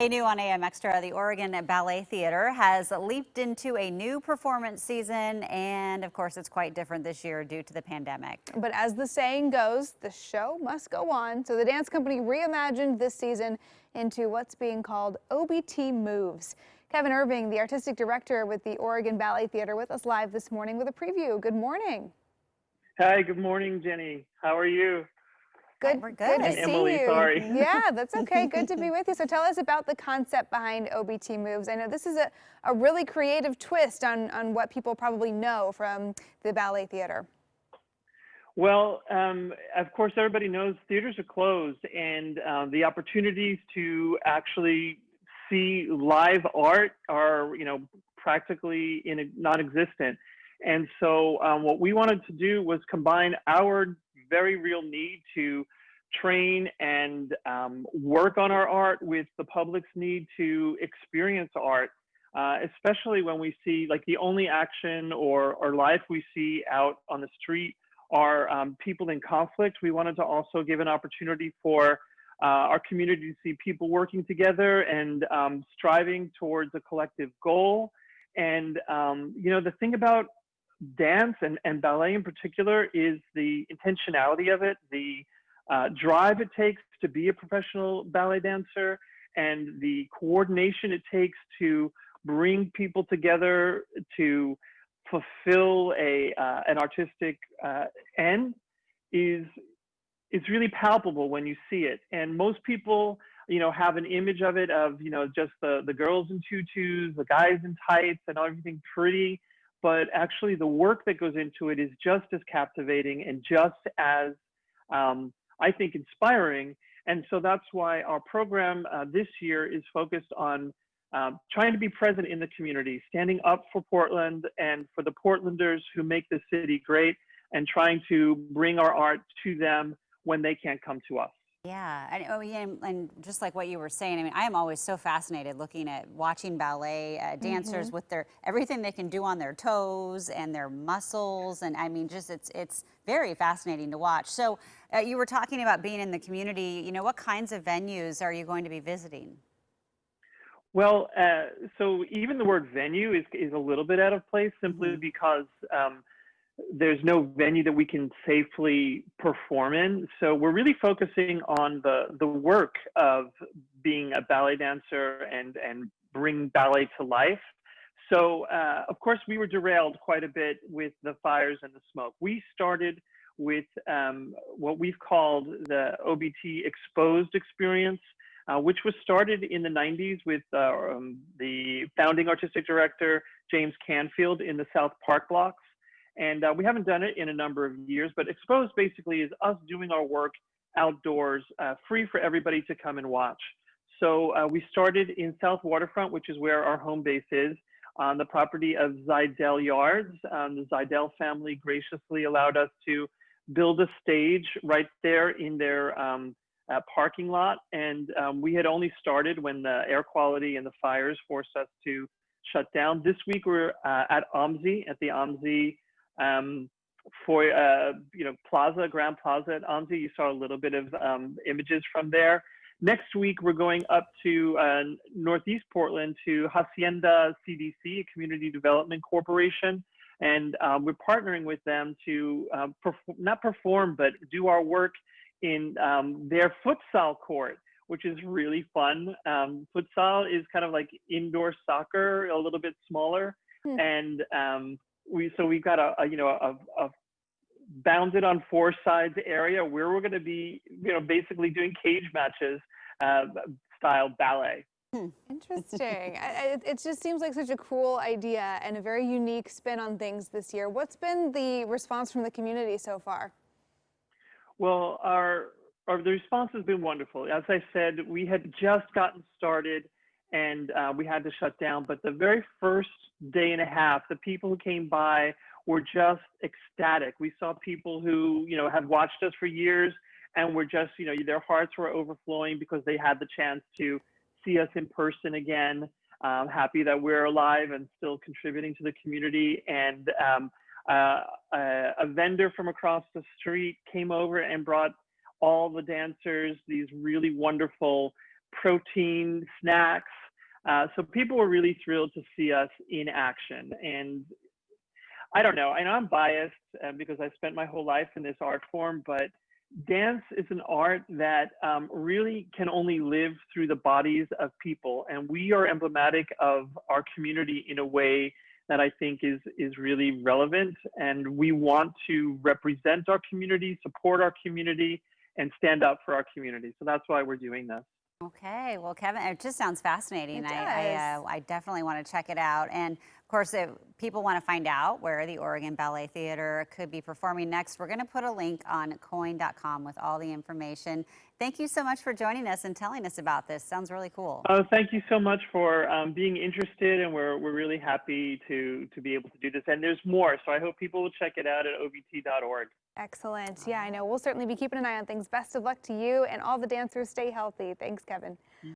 New on AM Extra, the Oregon Ballet Theatre has leaped into a new performance season, and of course, it's quite different this year due to the pandemic. But as the saying goes, the show must go on. So the dance company reimagined this season into what's being called OBT Moves. Kevin Irving, the artistic director with the Oregon Ballet Theatre, with us live this morning with a preview. Good morning. Hi, good morning, Jenny. How are you? We're Good to good. see Emily, you. sorry. Yeah, that's okay. Good to be with you. So tell us about the concept behind OBT Moves. I know this is a really creative twist on what people probably know from the ballet theater. Well, of course, everybody knows theaters are closed, and the opportunities to actually see live art are, practically non-existent. And so what we wanted to do was combine our very real need to train and work on our art with the public's need to experience art, especially when we see like the only action or life we see out on the street are people in conflict. We wanted to also give an opportunity for our community to see people working together and striving towards a collective goal. And, the thing about dance and ballet in particular is the intentionality of it, the drive it takes to be a professional ballet dancer, and the coordination it takes to bring people together to fulfill an artistic end is really palpable when you see it. And most people, have an image of it of, just the girls in tutus, the guys in tights, and everything pretty. But actually, the work that goes into it is just as captivating and just as, I think, inspiring. And so that's why our program this year is focused on trying to be present in the community, standing up for Portland and for the Portlanders who make the city great, and trying to bring our art to them when they can't come to us. Yeah, and just like what you were saying, I mean, I am always so fascinated looking at watching ballet dancers with everything they can do on their toes and their muscles, and I mean, just it's very fascinating to watch. So you were talking about being in the community. What kinds of venues are you going to be visiting? Well, so even the word venue is a little bit out of place simply because there's no venue that we can safely perform in. So we're really focusing on the work of being a ballet dancer and bring ballet to life. So of course we were derailed quite a bit with the fires and the smoke. We started with what we've called the OBT Exposed experience, which was started in the 90s with the founding artistic director, James Canfield, in the South Park blocks. And we haven't done it in a number of years, but Exposed basically is us doing our work outdoors, free for everybody to come and watch. So we started in South Waterfront, which is where our home base is, on the property of Zidell Yards. The Zidell family graciously allowed us to build a stage right there in their parking lot. And we had only started when the air quality and the fires forced us to shut down. This week we're at OMSI, at the OMSI for Plaza, Grand Plaza at OMSI. You saw a little bit of images from there. Next week we're going up to Northeast Portland to Hacienda CDC, a Community Development Corporation, and we're partnering with them to not perform but do our work in their futsal court, which is really fun. Futsal is kind of like indoor soccer, a little bit smaller, and we've got a bounded on four sides area where we're going to be basically doing cage matches style ballet. Interesting. It just seems like such a cool idea and a very unique spin on things this year. What's been the response from the community so far? Well, the response has been wonderful. As I said, we had just gotten started and we had to shut down. But the very first day and a half, the people who came by were just ecstatic. We saw people who, had watched us for years and were just, their hearts were overflowing because they had the chance to see us in person again. Happy that we're alive and still contributing to the community. And a vendor from across the street came over and brought all the dancers these really wonderful protein snacks. So people were really thrilled to see us in action. And I don't know, I know I'm biased because I spent my whole life in this art form, but dance is an art that really can only live through the bodies of people. And we are emblematic of our community in a way that I think is really relevant. And we want to represent our community, support our community, and stand up for our community. So that's why we're doing this. Okay, well, Kevin, it just sounds fascinating. It I does. I definitely want to check it out. And of course, if people want to find out where the Oregon Ballet Theatre could be performing next, we're going to put a link on coin.com with all the information. Thank you so much for joining us and telling us about this. Sounds really cool. Oh, thank you so much for being interested, and we're really happy to be able to do this. And there's more, so I hope people will check it out at obt.org. Excellent. Yeah, I know. We'll certainly be keeping an eye on things. Best of luck to you and all the dancers. Stay healthy. Thanks, Kevin.